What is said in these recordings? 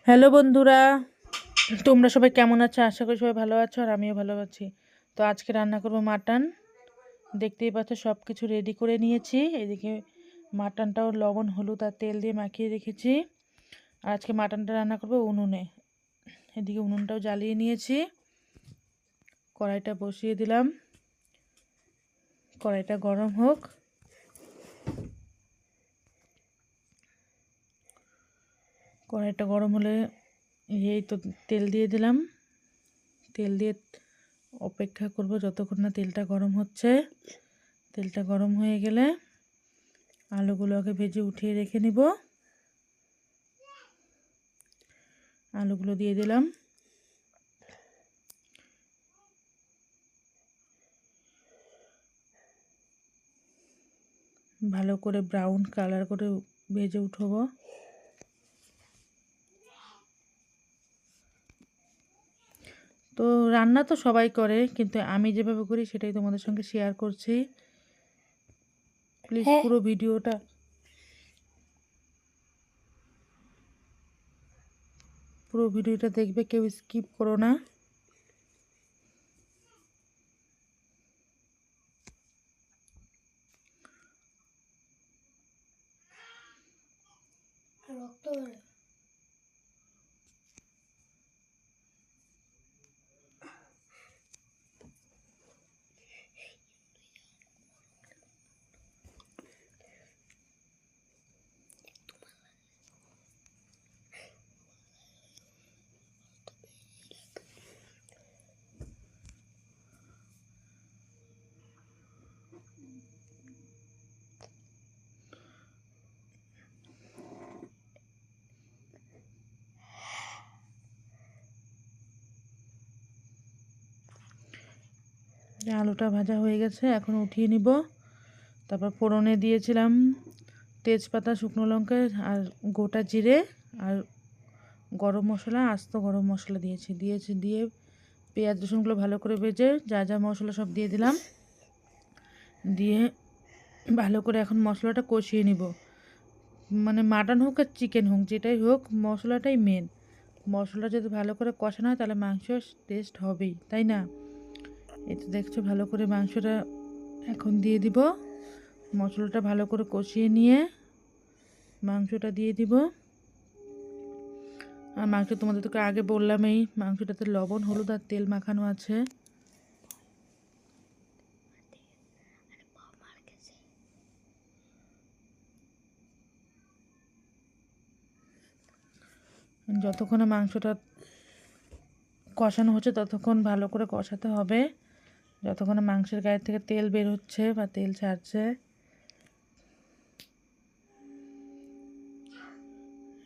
Hello বন্ধুরা, তোমরা সবাই কেমন আছো? আশা করি সবাই ভালো আছো আর আমিও ভালো আছি। তো আজকে রান্না করব মাটন। দেখতেই পাচ্ছ সব কিছু রেডি করে নিয়েছি। এদিকে মাটনটাও লবণ হলুদ আর তেল দিয়ে মাখিয়ে রেখেছি। আর আজকে মাটনটা রান্না করব উনুনে। এদিকে উনুনটাও জ্বালিয়ে নিয়েছি, কড়াইটা বসিয়ে দিলাম। কড়াইটা গরম হোক। কড়াইটা গরম হলে এই তো তেল দিয়ে দিলাম। তেল দিয়ে অপেক্ষা করব যতক্ষণ না তেলটা গরম হচ্ছে। তেলটা গরম হয়ে গেলে আলুগুলোকে ভেজে উঠিয়ে রেখে নিব। আলুগুলো দিয়ে দিলাম। ভালো করে ব্রাউন কালার করে ভেজে উঠবো। তো রান্না তো সবাই করে, কিন্তু আমি যেভাবে করি সেটাই তোমাদের সঙ্গে শেয়ার করছি। প্লিজ পুরো ভিডিওটা দেখবে, কেউ স্কিপ করো না। আলুটা ভাজা হয়ে গেছে, এখন উঠিয়ে নিব। তারপর ফোড়নে দিয়েছিলাম তেজপাতা, শুকনো লঙ্কা আর গোটা জিরে আর গরম মশলা, আস্ত গরম মশলা দিয়ে পেঁয়াজ রসুনগুলো ভালো করে ভেজে যা যা মশলা সব দিয়ে দিলাম। দিয়ে ভালো করে এখন মশলাটা কষিয়ে নিব। মানে মাটন হোক আর চিকেন হোক, যেটাই হোক মশলাটাই মেন। মশলা যদি ভালো করে কষানো হয় তাহলে মাংসর টেস্ট হবেই, তাই না? এই তো দেখছো ভালো করে মাংসটা এখন দিয়ে দিব। মশলাটা ভালো করে কষিয়ে নিয়ে মাংসটা দিয়ে দিব। আর মাংস তোমাদের তোকে আগে বললামই, মাংসটাতে লবণ হলুদ আর তেল মাখানো আছে। যতক্ষণ না মাংসটা কষানো হচ্ছে ততক্ষণ ভালো করে কষাতে হবে, যতক্ষণ না মাংসের গায়ে থেকে তেল বের হচ্ছে বা তেল ছাড়ছে।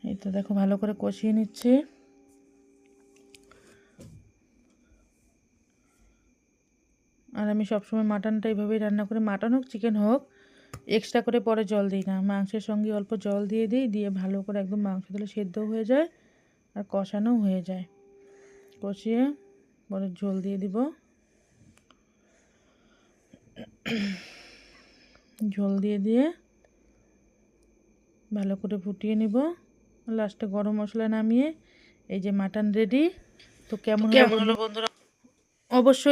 এই তো দেখো ভালো করে কষিয়ে নিচ্ছি। আর আমি সবসময় মাটনটা এইভাবেই রান্না করি, মাটন হোক চিকেন হোক, এক্সট্রা করে পরে জল দিই না। মাংসের সঙ্গে অল্প জল দিয়ে দিই, দিয়ে ভালো করে একদম মাংস দিলে সেদ্ধও হয়ে যায় আর কষানোও হয়ে যায়। কষিয়ে পরে ঝোল দিয়ে দিব। ঝোল দিয়ে ভালো করে ফুটিয়ে নিব। লাস্টে গরম মশলা নামিয়ে এই যে মাটন রেডি। তো কেমন হলো বন্ধুরা অবশ্যই